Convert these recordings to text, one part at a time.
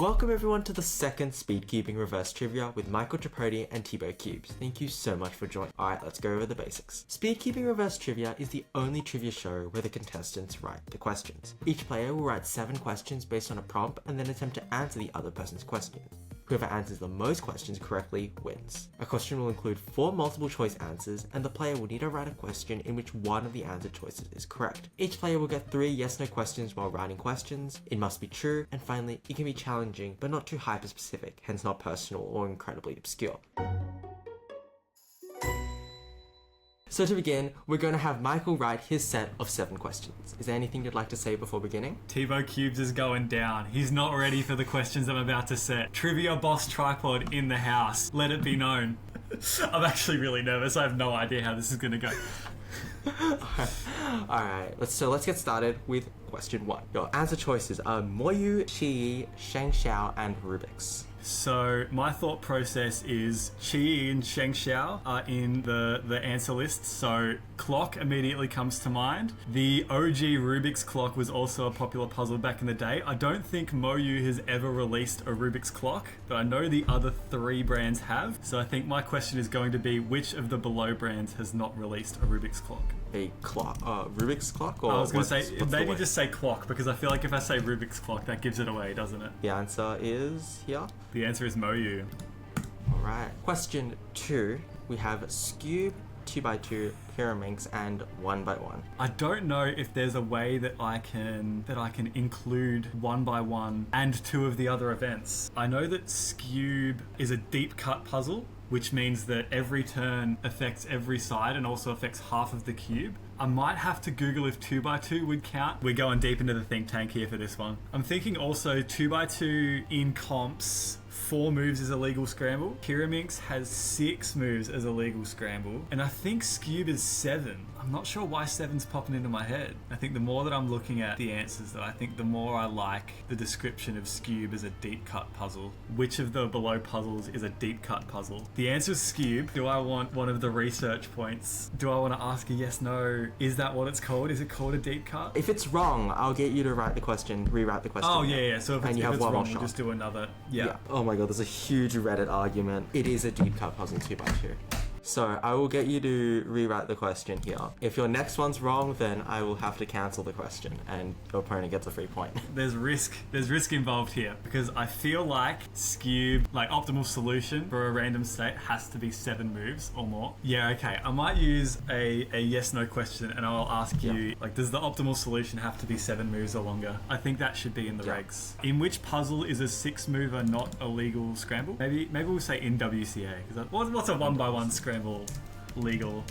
Welcome everyone to the second Speedcubing reverse trivia with Michael Tripodi and TeboeCubes. Thank you so much for joining. Alright, let's go over the basics. Speedcubing reverse trivia is the only trivia show where the contestants write the questions. Each player will write 7 questions based on a prompt and then attempt to answer the other person's question. Whoever answers the most questions correctly wins. A question will include 4 multiple choice answers, and the player will need to write a question in which one of the answer choices is correct. Each player will get 3 yes/no questions while writing questions. It must be true, and finally, it can be challenging but not too hyper-specific, hence not personal or incredibly obscure. So to begin, we're going to have Michael write his set of 7 questions. Is there anything you'd like to say before beginning? TeboeCubes is going down. He's not ready for the questions I'm about to set. Trivia boss Tripod in the house. Let it be known. I'm actually really nervous. I have no idea how this is going to go. Alright, let's get started with question 1. Your answer choices are Moyu, Qi, Shengxiao, and Rubik's. So my thought process is Qi and Shengxiao are in the answer list, so clock immediately comes to mind. The OG Rubik's clock was also a popular puzzle back in the day. I don't think Moyu has ever released a Rubik's clock, but I know the other 3 brands have. So I think my question is going to be, which of the below brands has not released a Rubik's clock? A clock? Rubik's clock? Or I was going to say, maybe just say clock, because I feel like if I say Rubik's clock, that gives it away, doesn't it? The answer is here. The answer is Moyu. Alright. Question 2. We have Skewb, 2x2, Pyraminx, and 1x1. I don't know if there's a way that I can include 1x1 and 2 of the other events. I know that Skewb is a deep cut puzzle, which means that every turn affects every side and also affects half of the cube. I might have to Google if 2x2 would count. We're going deep into the think tank here for this one. I'm thinking also 2x2 in comps, 4 moves is a legal scramble. Pyraminx has 6 moves as a legal scramble. And I think Skewb is 7. I'm not sure why 7's popping into my head. I think the more that I'm looking at the answers, though, I think the more I like the description of Skewb as a deep cut puzzle. Which of the below puzzles is a deep cut puzzle? The answer is Skewb. Do I want one of the research points? Do I want to ask a yes, no? Is that what it's called? Is it called a deep cut? If it's wrong, I'll get you to rewrite the question. Oh, yeah. So if it's one wrong, we'll just do another. Yeah. Oh my god, there's a huge Reddit argument. It is a deep cut puzzle 2x2. So I will get you to rewrite the question here. If your next one's wrong, then I will have to cancel the question and your opponent gets a free point. There's risk involved here because I feel like Skewb, like optimal solution for a random state has to be 7 moves or more. Yeah, okay. I might use a yes/no question and I'll ask you, like, does the optimal solution have to be 7 moves or longer? I think that should be in the regs. In which puzzle is a 6 mover not a legal scramble? Maybe we'll say in WCA. What's a 1x1 scramble legal?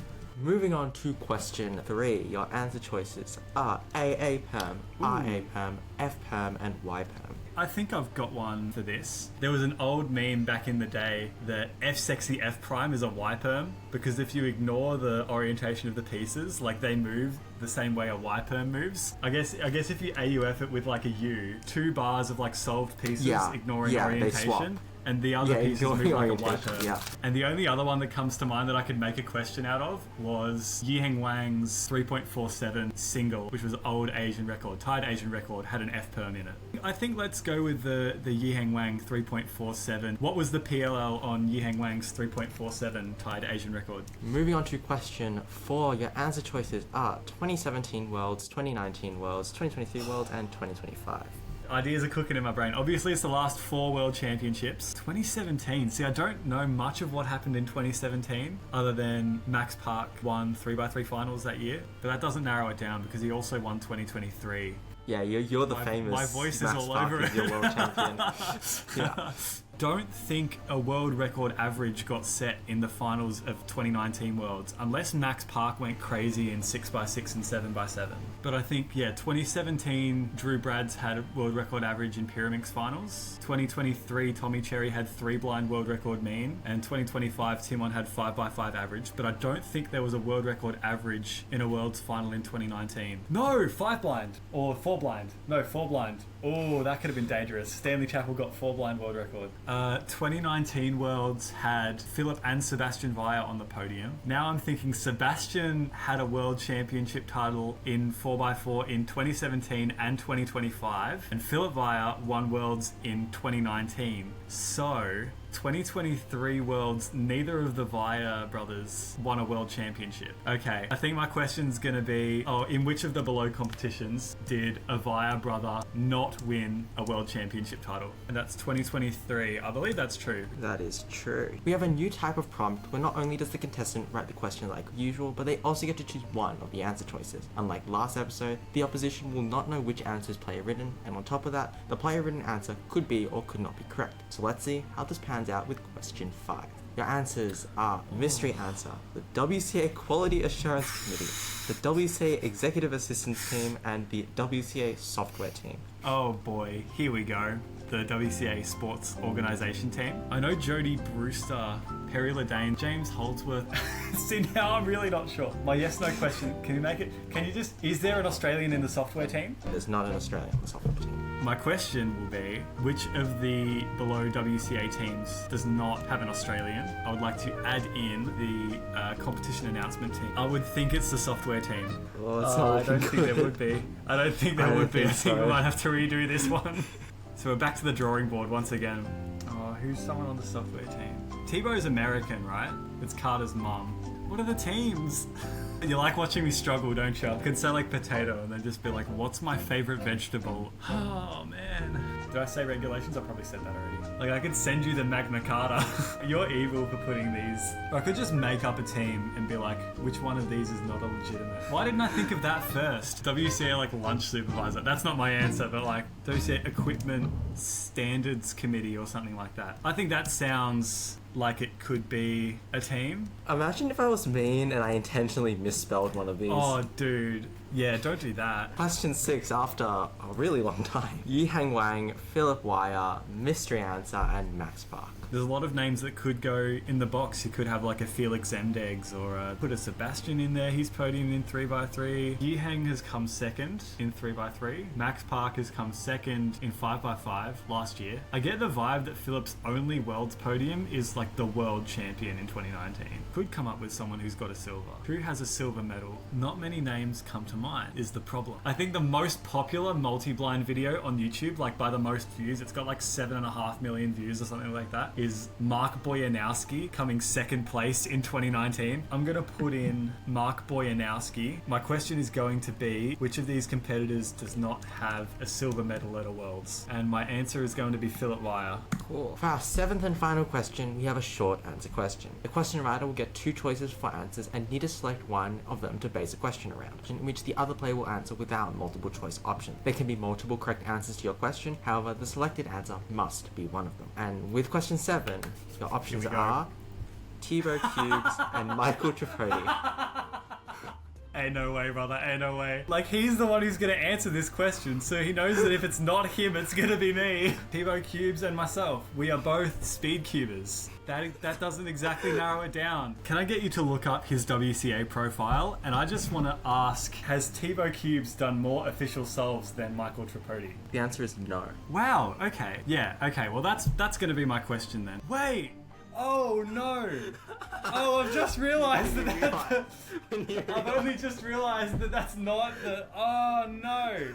Moving on to question 3. Your answer choices are AA perm, RA perm, F perm, and Y perm. I think I've got one for this. There was an old meme back in the day that F sexy F prime is a Y perm because if you ignore the orientation of the pieces, like they move the same way a Y perm moves. I guess if you AUF it with like a U, 2 bars of like solved pieces ignoring orientation. And the other pieces move like a Y perm. And the only other one that comes to mind that I could make a question out of was Yiheng Wang's 3.47 single, which was old Asian record, tied Asian record, had an F perm in it. I think let's go with the Yiheng Wang 3.47. What was the PLL on Yiheng Wang's 3.47 tied Asian record? Moving on to question 4. Your answer choices are 2017 Worlds, 2019 Worlds, 2023 Worlds, and 2025. Ideas are cooking in my brain. Obviously, it's the last 4 World Championships. 2017. See, I don't know much of what happened in 2017 other than Max Park won 3x3 finals that year. But that doesn't narrow it down because he also won 2023. Yeah, you're the famous My voice Max is all Park over it. Your world champion. Don't think a world record average got set in the finals of 2019 Worlds unless Max Park went crazy in 6x6 and 7x7. But I think, 2017 Drew Brads had a world record average in Pyraminx finals. 2023 Tommy Cherry had 3 blind world record mean. And 2025 Timon had 5x5 average. But I don't think there was a world record average in a Worlds final in 2019. No, 5 blind or 4 blind. No, 4 blind. Oh, that could have been dangerous. Stanley Chappell got 4 blind world record. 2019 Worlds had Philip and Sebastian Weyer on the podium. Now I'm thinking Sebastian had a world championship title in 4x4 in 2017 and 2025, and Philip Weyer won Worlds in 2019. So 2023 Worlds, neither of the Weyer brothers won a world championship. Okay, I think my question's gonna be, in which of the below competitions did a Weyer brother not win a world championship title? And that's 2023. I believe that's true. That is true. We have a new type of prompt where not only does the contestant write the question like usual, but they also get to choose one of the answer choices. Unlike last episode, the opposition will not know which answer is player written, and on top of that, the player written answer could be or could not be correct. So let's see how this pans out with question 5. Your answers are mystery answer, the WCA Quality Assurance Committee, the WCA Executive Assistance Team, and the WCA Software Team. Oh boy, here we go. The WCA Sports Organisation Team. I know Jodie Brewster, Perry Ledane, James Holdsworth. See, now I'm really not sure. My yes/no question, is there an Australian in the software team? There's not an Australian in the software team. My question will be, which of the below WCA teams does not have an Australian? I would like to add in the competition announcement team. I would think it's the software team. Well, it's not I don't think there would be. I think we might have to redo this one. So we're back to the drawing board once again. Oh, who's someone on the software team? Tebow's American, right? It's Carter's mum. What are the teams? You like watching me struggle, don't you? I could say like potato and then just be like, what's my favorite vegetable? Oh man. Did I say regulations? I probably said that already. Like I could send you the Magna Carta. You're evil for putting these. Or I could just make up a team and be like, which one of these is not a legitimate? Why didn't I think of that first? WCA like lunch supervisor. That's not my answer, but like WCA Equipment Standards Committee or something like that. I think that sounds like it could be a team. Imagine if I was mean and I intentionally misspelled one of these. Oh, dude. Yeah, don't do that. Question 6, after a really long time. Yi Hang Wang, Philip Weyer, Mystery Answer, and Max Park. There's a lot of names that could go in the box. You could have like a Felix Zemdegs or put a Sebastian in there. He's podiumed in 3x3. Yi Hang has come second in 3x3. Max Park has come second in 5x5 last year. I get the vibe that Philip's only world's podium is like the world champion in 2019. Could come up with someone who's got a silver. Who has a silver medal? Not many names come to mind is the problem. I think the most popular multi-blind video on YouTube, like by the most views, it's got like 7.5 million views or something like that, is Mark Boyanowski coming second place in 2019. I'm gonna put in Mark Boyanowski. My question is going to be, which of these competitors does not have a silver medal at a Worlds? And my answer is going to be Philip Weyer. Cool. For our 7th and final question, we have a short answer question. The question writer will get 2 choices for answers and need to select one of them to base a question around, in which the other player will answer without multiple choice options. There can be multiple correct answers to your question, however, the selected answer must be one of them. And with question 7, your options are TeboeCubes and Michael Tripodi. Ain't no way, brother, ain't no way. Like, he's the one who's gonna answer this question, so he knows that if it's not him, it's gonna be me. TeboeCubes and myself, we are both Speedcubers. That doesn't exactly narrow it down. Can I get you to look up his WCA profile? And I just want to ask, has TeboeCubes done more official solves than Michael Tripodi? The answer is no. Wow, okay. Yeah, okay, well that's gonna be my question then. Wait! Oh no! Oh, I've just realised I've only just realised that that's not the... Oh no!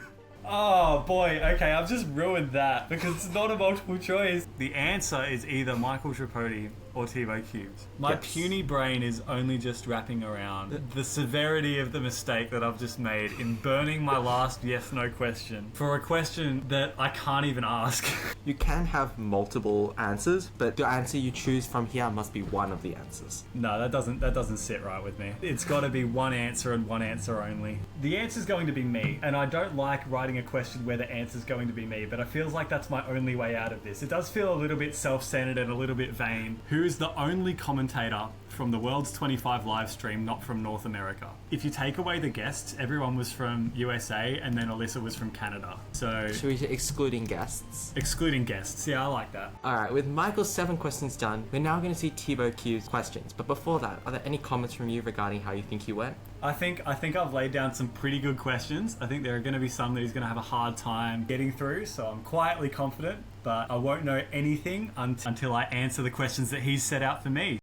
Oh boy, okay, I've just ruined that because it's not a multiple choice. The answer is either Michael Tripodi or TeboeCubes. My puny brain is only just wrapping around the severity of the mistake that I've just made in burning my last yes/no question for a question that I can't even ask. You can have multiple answers, but the answer you choose from here must be one of the answers. No, that doesn't sit right with me. It's got to be one answer and one answer only. The answer's going to be me, and I don't like writing a question where the answer's going to be me, but I feel like that's my only way out of this. It does feel a little bit self-centered and a little bit vain. Who is the only commentator from the World's 25 live stream, not from North America. If you take away the guests, everyone was from USA, and then Alyssa was from Canada. So Should we say excluding guests? excluding guests, yeah, I like that. Alright, with Michael's 7 questions done, we're now going to see TeboeCubes questions. But before that, are there any comments from you regarding how you think he went? I think I've laid down some pretty good questions. I think there are going to be some that he's going to have a hard time getting through, so I'm quietly confident, but I won't know anything until I answer the questions that he's set out for me.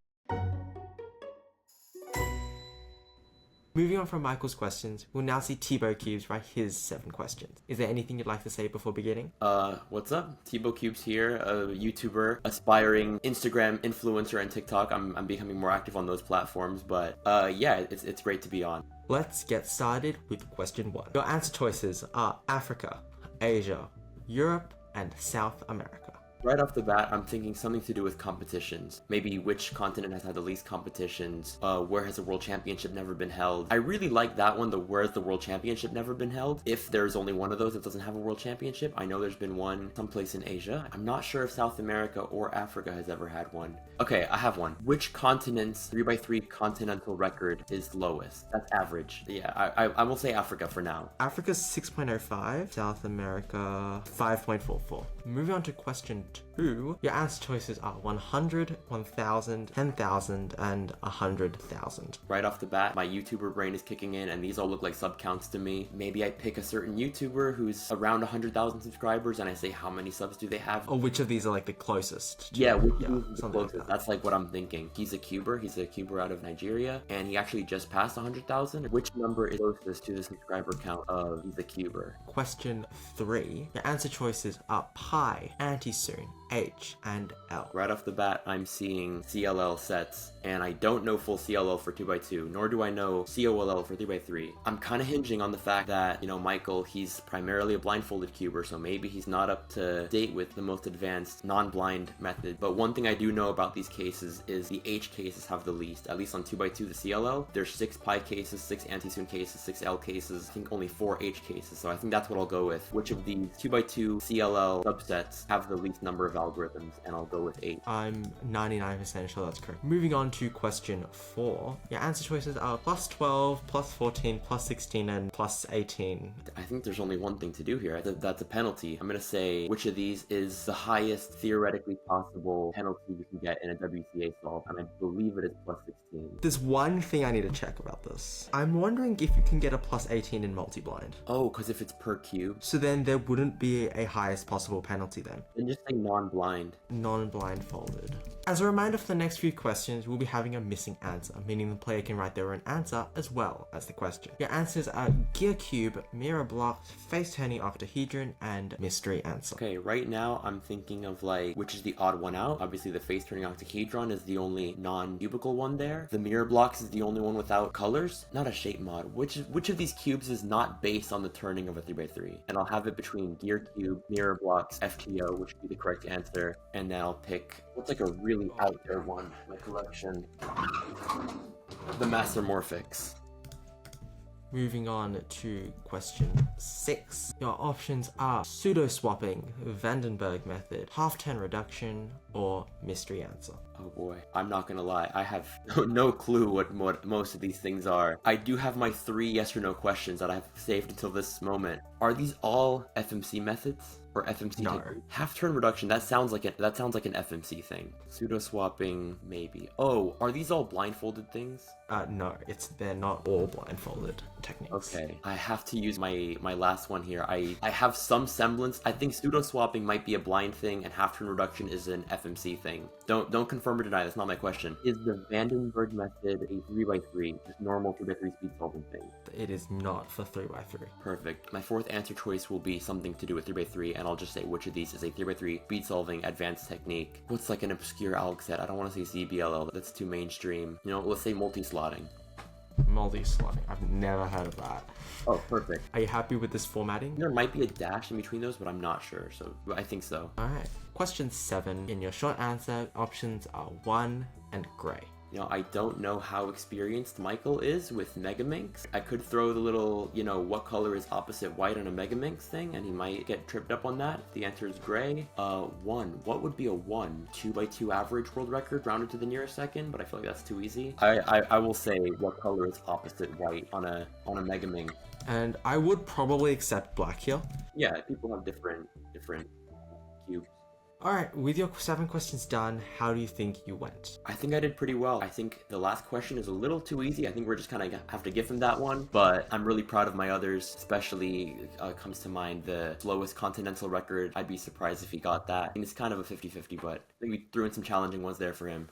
Moving on from Michael's questions, we'll now see TeboeCubes write his 7 questions. Is there anything you'd like to say before beginning? What's up? TeboeCubes here, a YouTuber, aspiring Instagram influencer and TikTok. I'm becoming more active on those platforms, but yeah, it's great to be on. Let's get started with question 1. Your answer choices are Africa, Asia, Europe, and South America. Right off the bat, I'm thinking something to do with competitions. Maybe which continent has had the least competitions, where has the World Championship never been held. I really like that one, the where has the World Championship never been held. If there's only one of those that doesn't have a World Championship, I know there's been one someplace in Asia. I'm not sure if South America or Africa has ever had one. Okay, I have one. Which continent's 3x3 continental record is lowest? That's average. Yeah, I will say Africa for now. Africa's 6.05, South America 5.44. Moving on to question 2, your answer choices are 100, 1000, 10,000, and 100,000. Right off the bat, my YouTuber brain is kicking in, and these all look like sub counts to me. Maybe I pick a certain YouTuber who's around 100,000 subscribers, and I say how many subs do they have? Or which of these are like the closest? Yeah, which of these is the something like closest? that. That's like what I'm thinking. He's a cuber out of Nigeria, and he actually just passed 100,000. Which number is closest to the subscriber count of he's a cuber? Question 3, your answer choices are pi, anti-soon, H, and L. Right off the bat, I'm seeing CLL sets, and I don't know full CLL for 2x2, nor do I know COLL for 3x3. I'm kind of hinging on the fact that, you know, Michael, he's primarily a blindfolded cuber, so maybe he's not up to date with the most advanced non-blind method. But one thing I do know about these cases is the H cases have the least. At least on 2x2, the CLL, there's 6 pi cases, 6 anti-soon cases, 6 L cases, I think only 4 H cases, so I think that's what I'll go with. Which of these 2x2 CLL subsets have the least number of algorithms, and I'll go with 8. I'm 99% sure that's correct. Moving on to question 4, your answer choices are plus 12, plus 14, plus 16, and plus 18. I think there's only one thing to do here. That's a penalty. I'm gonna say which of these is the highest theoretically possible penalty you can get in a WCA solve, and I believe it is plus 16. There's one thing I need to check about this. I'm wondering if you can get a plus 18 in multi-blind. Oh, because if it's per cube, So then there wouldn't be a highest possible penalty then. then just say non-blind. Non-blindfolded. As a reminder for the next few questions, we'll be having a missing answer, meaning the player can write their own answer as well as the question. Your answers are gear cube, mirror block, face-turning octahedron, and mystery answer. Okay, right now I'm thinking of like which is the odd one out. Obviously the face-turning octahedron is the only non-cubical one there. The mirror blocks is the only one without colors. Not a shape mod. Which of these cubes is not based on the turning of a 3x3? And I'll have it between gear cube, mirror blocks, FTO, which would be the correct answer, and then I'll pick what's like a really out there one in my collection. The Mastermorphics. Moving on to question 6. Your options are pseudo-swapping, Vandenberg method, half-turn reduction, or mystery answer. Oh boy, I'm not gonna lie, I have no clue what most of these things are. I do have my 3 yes or no questions that I've saved until this moment. Are these all FMC methods? Or FMC? No. Half-turn reduction, that sounds like an FMC thing. Pseudo-swapping, maybe. Oh, are these all blindfolded things? No, they're not all blindfolded techniques. Okay, I have to use my last one here. I have some semblance. I think pseudo-swapping might be a blind thing, and half-turn reduction is an FMC thing. Don't confirm or deny, that's not my question. Is the Vandenberg method a 3x3, just normal 3x3 speed solving thing? It is not for 3x3. Perfect. My 4th answer choice will be something to do with 3x3, and I'll just say which of these is a 3x3 speed solving advanced technique. What's like an obscure alg set? I don't want to say ZBLL, that's too mainstream. You know, let's say multi-slotting. Multi-slotting. I've never heard of that. Oh, perfect. Are you happy with this formatting? There might be a dash in between those, but I'm not sure, so I think so. Alright. Question 7. In your short answer, options are 1 and grey. I don't know how experienced Michael is with Megaminx. I could throw the little, what color is opposite white on a Megaminx thing, and he might get tripped up on that. If the answer is gray. 1. What would be a 1? 2x2 average world record rounded to the nearest second, but I feel like that's too easy. I will say what color is opposite white on a Megaminx. And I would probably accept black here. Yeah, people have different cubes. Alright, with your 7 questions done, how do you think you went? I think I did pretty well. I think the last question is a little too easy. I think we're just kind of have to give him that one. But I'm really proud of my others, especially comes to mind the slowest continental record. I'd be surprised if he got that. And it's kind of a 50-50, but I think we threw in some challenging ones there for him.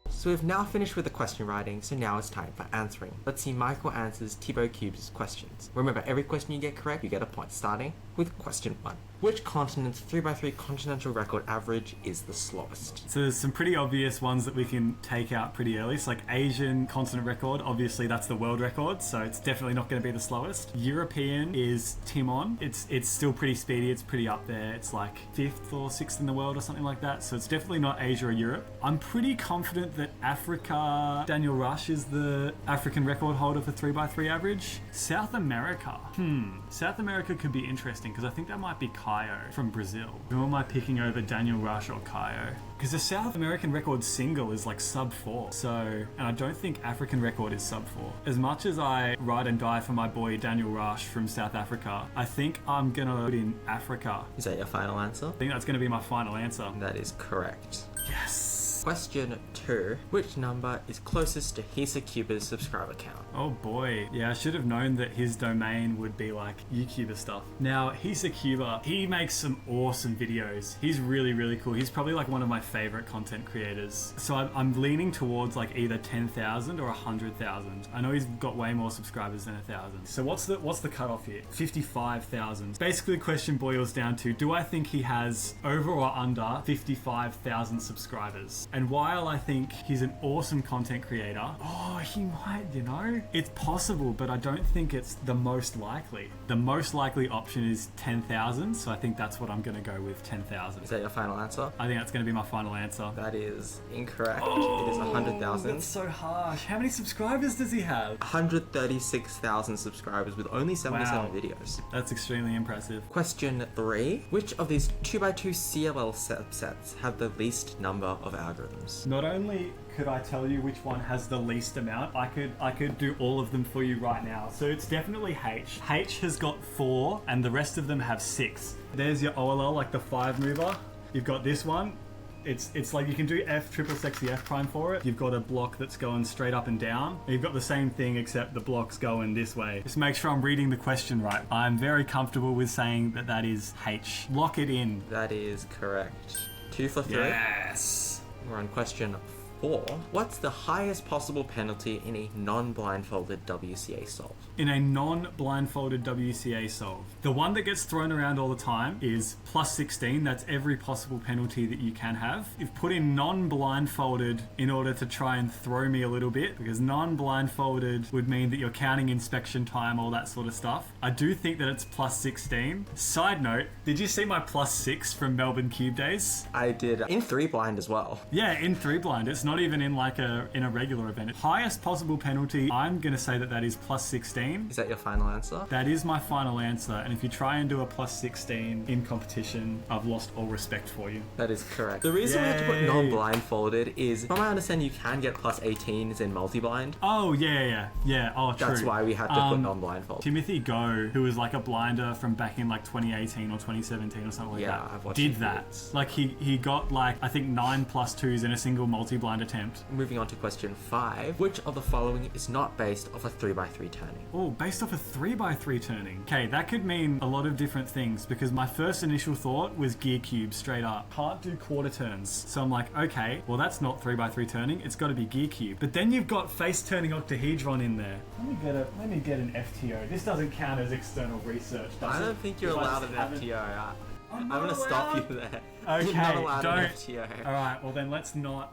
So we've now finished with the question writing, so now it's time for answering. Let's see Michael answers TeboeCubes' questions. Remember, every question you get correct, you get a point, starting with question 1. Which continent's 3x3 continental record average is the slowest? So there's some pretty obvious ones that we can take out pretty early. So like Asian continent record, obviously that's the world record, so it's definitely not going to be the slowest. European is Timon. It's still pretty speedy, it's pretty up there. It's like 5th or 6th in the world or something like that, so it's definitely not Asia or Europe. I'm pretty confident that Africa, Daniel Rush is the African record holder for 3x3 average. South America. South America could be interesting because I think that might be Caio from Brazil. Who am I picking over, Daniel Rush or Caio? Because the South American record single is like sub 4. So, and I don't think African record is sub 4. As much as I ride and die for my boy Daniel Rush from South Africa, I think I'm gonna put in Africa. Is that your final answer? I think that's gonna be my final answer. That is correct. Yes! Question 2. Which number is closest to TeboeCubes' subscriber count? Oh boy. Yeah, I should have known that his domain would be like YouTuber stuff. Now, TeboeCubes, he makes some awesome videos. He's really, really cool. He's probably like one of my favorite content creators. So I'm leaning towards like either 10,000 or 100,000. I know he's got way more subscribers than 1,000. So what's the cutoff here? 55,000. Basically, the question boils down to, do I think he has over or under 55,000 subscribers? And while I think he's an awesome content creator, he might, it's possible, but I don't think it's the most likely. The most likely option is 10,000, so I think that's what I'm going to go with, 10,000. Is that your final answer? I think that's going to be my final answer. That is incorrect. It is 100,000. That's so harsh. How many subscribers does he have? 136,000 subscribers with only 77 Wow. videos. That's extremely impressive. Question 3. Which of these 2x2 CLL subsets have the least number of algorithms? Not only could I tell you which one has the least amount, I could do all of them for you right now. So it's definitely H. H has got 4 and the rest of them have 6. There's your OLL, like the 5 mover. You've got this one. It's like you can do F triple sexy F prime for it. You've got a block that's going straight up and down. You've got the same thing except the block's going this way. Just make sure I'm reading the question right. I'm very comfortable with saying that is H. Lock it in. That is correct. 2 for 3. Yes. We're on question 4. What's the highest possible penalty in a non-blindfolded WCA solve? In a non-blindfolded WCA solve, the one that gets thrown around all the time is plus 16. That's every possible penalty that you can have. You've put in non-blindfolded in order to try and throw me a little bit, because non-blindfolded would mean that you're counting inspection time, all that sort of stuff. I do think that it's plus 16. Side note, did you see my plus 6 from Melbourne Cube Days? I did in 3 blind as well. Yeah, in 3 blind. It's not even in like a regular event. Highest possible penalty, I'm gonna say that is plus 16. Is that your final answer? That is my final answer, and if you try and do a plus 16 in competition, I've lost all respect for you. That is correct. The reason we have to put Yay. non-blindfolded is, from my understanding, you can get plus 18s in multi-blind. Oh, yeah. Oh, true. That's why we had to put non-blindfolded. Timothy Go, who was like a blinder from back in like 2018 or 2017 or something like that, I've watched did his that. videos. Like he got like, I think 9 plus 2s in a single multi-blind attempt. Moving on to question 5. Which of the following is not based off a 3x3 turning? Oh, based off a 3x3 turning. Okay, that could mean a lot of different things, because my first initial thought was gear cube straight up. Can't do quarter turns. So I'm like, okay, well that's not 3x3 turning, it's got to be gear cube. But then you've got face turning octahedron in there. Let me get an FTO. This doesn't count as external research, does it? I don't think you're If I allowed just an haven't- FTO. I'm gonna stop you there. Okay, You're not allowed an don't. FTO. All right, well then let's not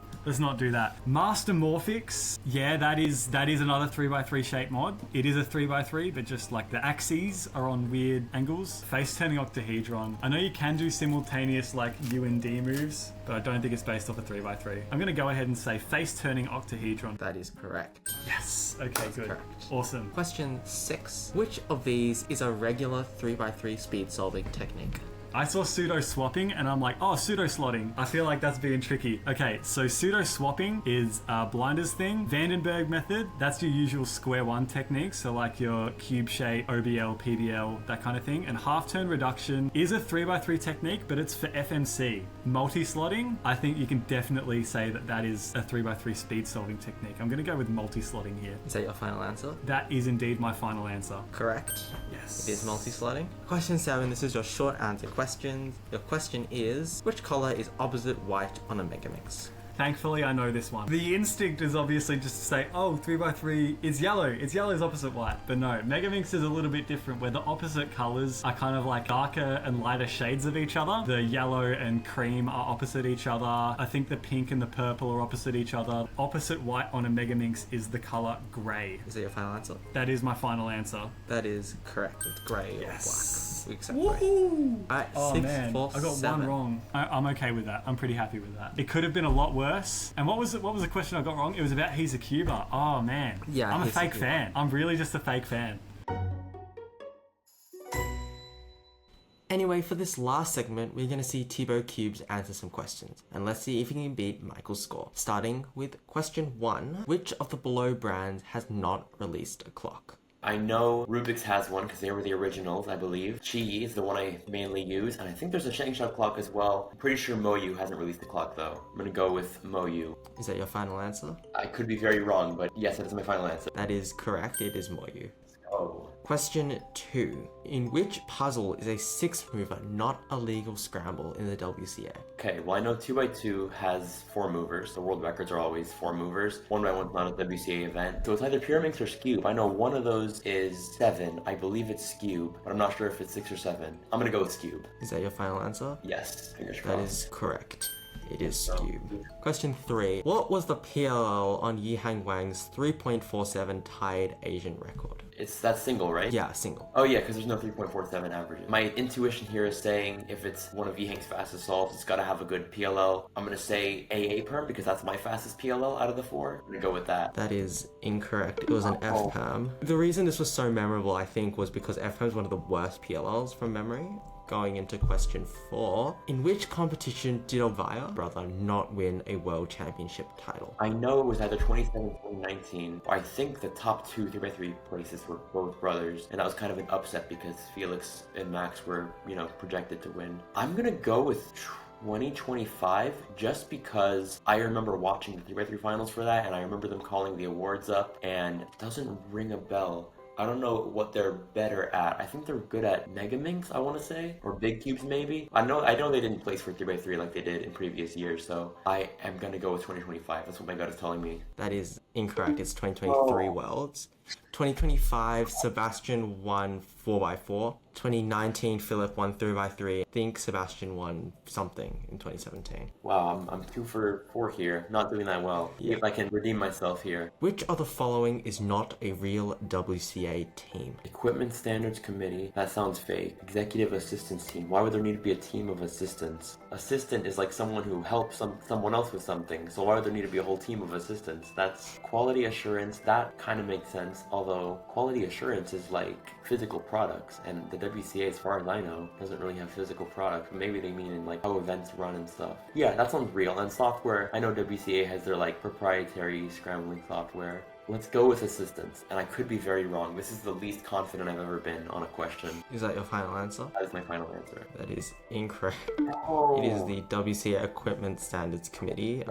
do that. Master Morphix, yeah, that is another 3x3 shape mod. It is a 3x3, but just like the axes are on weird angles. Face turning octahedron. I know you can do simultaneous like U and D moves, but I don't think it's based off a 3x3. I'm gonna go ahead and say face turning octahedron. That is correct. Yes. Okay, good. correct. Awesome. Question 6. Which of these is a regular 3x3 speed solving technique? I saw pseudo swapping and I'm like, oh, pseudo slotting. I feel like that's being tricky. Okay, so pseudo swapping is a blinders thing. Vandenberg method, that's your usual square one technique. So like your cube shape, OBL, PBL, that kind of thing. And half turn reduction is a 3x3 technique, but it's for FMC. Multi-slotting, I think you can definitely say that that is a 3x3 speed solving technique. I'm gonna go with multi-slotting here. Is that your final answer? That is indeed my final answer. Correct. Yes. It is multi-slotting. Question 7. This is your short answer question. Your question is, which color is opposite white on a Megamix? Thankfully, I know this one. The instinct is obviously just to say, oh, 3x3 is yellow. It's yellow is opposite white. But no, Megamix is a little bit different where the opposite colors are kind of like darker and lighter shades of each other. The yellow and cream are opposite each other. I think the pink and the purple are opposite each other. Opposite white on a Megamix is the color gray. Is that your final answer? That is my final answer. That is correct. It's gray or black. We accept gray. Woohoo! Alright, Oh 6, man, 4, I got 7. one wrong. I'm okay with that. I'm pretty happy with that. It could have been a lot worse. And what was the question I got wrong? It was about he's a cuber. Oh man. Yeah, I'm a he's a fake cuber. fan. I'm really just a fake fan. Anyway, for this last segment, we're going to see TeboeCubes answer some questions. And let's see if he can beat Michael's score. Starting with question 1. Which of the below brands has not released a clock? I know Rubik's has one because they were the originals, I believe. Chi is the one I mainly use, and I think there's a Shang-Shao clock as well. I'm pretty sure Moyu hasn't released a clock though. I'm gonna go with Moyu. Is that your final answer? I could be very wrong, but yes, that is my final answer. That is correct. It is Moyu. Oh. Question 2. In which puzzle is a 6-mover not a legal scramble in the WCA? Okay, well I know 2x2 has 4 movers. The world records are always 4 movers. 1x1's not a WCA event. So it's either Pyraminx or Skewb. I know one of those is 7. I believe it's Skewb, but I'm not sure if it's 6 or 7. I'm gonna go with Skewb. Is that your final answer? Yes, fingers crossed. That is correct. It is Skewb. Question 3. What was the PLL on Yihang Wang's 3.47 tied Asian record? That's single, right? Yeah, single. Oh yeah, because there's no 3.47 averages. My intuition here is saying if it's one of Yihang's fastest solves, it's got to have a good PLL. I'm going to say AA perm because that's my fastest PLL out of the 4. I'm going to go with that. That is incorrect. It was an F-perm. The reason this was so memorable, I think, was because F-perm is one of the worst PLLs from memory. Going into question 4. In which competition did Elvira brother not win a world championship title? I know it was either 2017 or 2019. I think the top 2 3x3 places were both brothers, and that was kind of an upset because Felix and Max were, projected to win. I'm gonna go with 2025 just because I remember watching the 3x3 finals for that, and I remember them calling the awards up, and it doesn't ring a bell. I don't know what they're better at. I think they're good at Megaminx, I want to say, or Big Cubes maybe. I know they didn't place for 3x3 like they did in previous years, so I am gonna go with 2025. That's what my gut is telling me. That is incorrect. It's 2023 Worlds. 2025, Sebastian won 4x4. 2019, Philip won 3x3. I think Sebastian won something in 2017. Wow, I'm 2 for 4 here. Not doing that well. Yeah. If I can redeem myself here. Which of the following is not a real WCA team? Equipment Standards Committee. That sounds fake. Executive Assistance Team. Why would there need to be a team of assistants? Assistant is like someone who helps someone else with something. So why would there need to be a whole team of assistants? That's quality assurance. That kind of makes sense. Although quality assurance is like physical products, and the WCA, as far as I know, doesn't really have physical products. Maybe they mean in like how events run and stuff. Yeah, that sounds real. And software, I know WCA has their like proprietary scrambling software. Let's go with assistance, and I could be very wrong. This is the least confident I've ever been on a question. Is that your final answer? That is my final answer. That is incorrect. Oh. It is the WCA Equipment Standards Committee.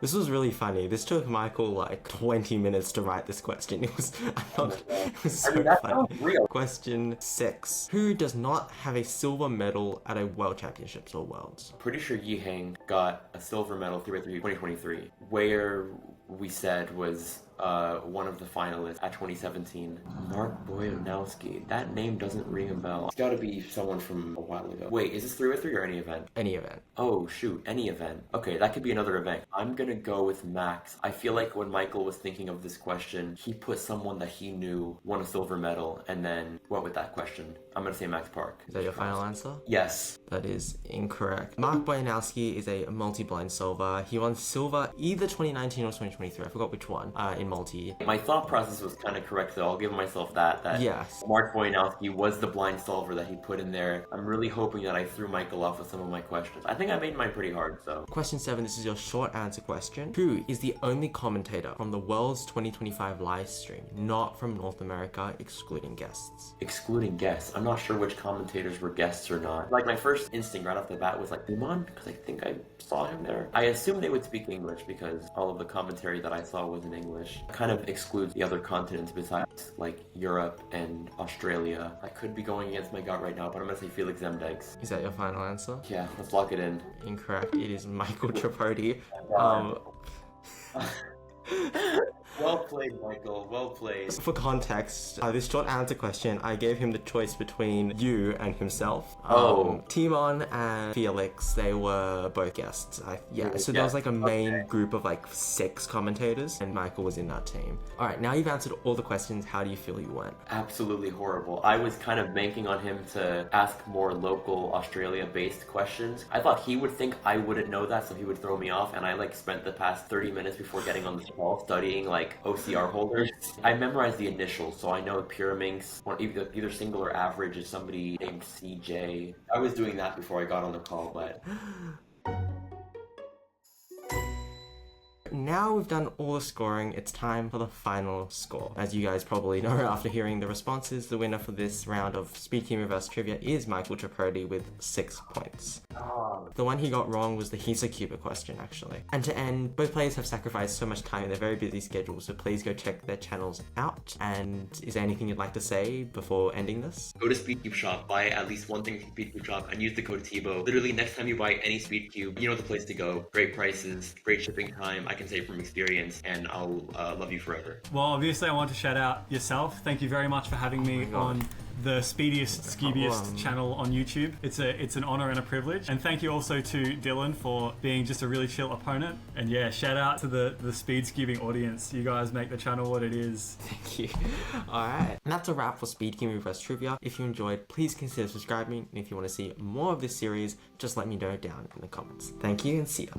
This was really funny. This took Michael like 20 minutes to write this question. It was so that funny. sounds real. Question 6. Who does not have a silver medal at a World Championships or Worlds? Pretty sure Yihang got a silver medal 3x3 2023. Where we said was one of the finalists at 2017. Mark Boyanowski. That name doesn't ring a bell. It's gotta be someone from a while ago. Wait, is this 303 or any event? Any event. Oh, shoot, any event. Okay, that could be another event. I'm gonna go with Max. I feel like when Michael was thinking of this question, he put someone that he knew won a silver medal and then went with that question. I'm gonna say Max Park. Is that your final answer? Yes. That is incorrect. Mark Boyanowski is a multi-blind solver. He won silver either 2019 or 2023. I forgot which one in multi. My thought process was kind of correct, though. I'll give myself that Yes. Mark Boyanowski was the blind solver that he put in there. I'm really hoping that I threw Michael off with some of my questions. I think I made mine pretty hard, so. Question 7, this is your short answer question. Who is the only commentator from the World's 2025 live stream, not from North America, excluding guests? Excluding guests. I'm not sure which commentators were guests or not. Like, my first instinct right off the bat was like, Dumont, because I think I saw him there. I assume they would speak English because all of the commentary that I saw was in English. It kind of excludes the other continents besides, like, Europe and Australia. I could be going against my gut right now, but I'm gonna say Felix Zemdegs. Is that your final answer? Yeah, let's lock it in. Incorrect. It is Michael Tripodi. Well played, Michael. Well played. For context, this short answer question, I gave him the choice between you and himself. Timon and Felix, they were both guests. So there was like a main group of like 6 commentators, and Michael was in that team. All right, now you've answered all the questions. How do you feel you went? Absolutely horrible. I was kind of banking on him to ask more local Australia-based questions. I thought he would think I wouldn't know that, so he would throw me off, and I like spent the past 30 minutes before getting on this call studying like OCR holders. I memorized the initials, so I know Pyraminx, or either single or average, is somebody named CJ. I was doing that before I got on the call, but... Now we've done all the scoring, it's time for the final score. As you guys probably know after hearing the responses, the winner for this round of Speedcubing Reverse Trivia is Michael Tripodi with 6 points. The one he got wrong was the Hisocuber question, actually. And to end, both players have sacrificed so much time in their very busy schedules, so please go check their channels out. And is there anything you'd like to say before ending this? Go to Speedcube Shop, buy at least one thing from Speedcube Shop, and use the code TeboeCubes. Literally, next time you buy any Speedcube, you know the place to go. Great prices, great shipping time, I can say from experience, and I'll love you forever. Well, obviously I want to shout out yourself. Thank you very much for having me on the speediest, scubiest channel on YouTube. It's an honor and a privilege. And thank you also to Dylan for being just a really chill opponent. And yeah, shout out to the Speedcubing audience. You guys make the channel what it is. Thank you. Alright. And that's a wrap for Speedcubing Reverse Trivia. If you enjoyed, please consider subscribing. And if you want to see more of this series, just let me know down in the comments. Thank you and see ya.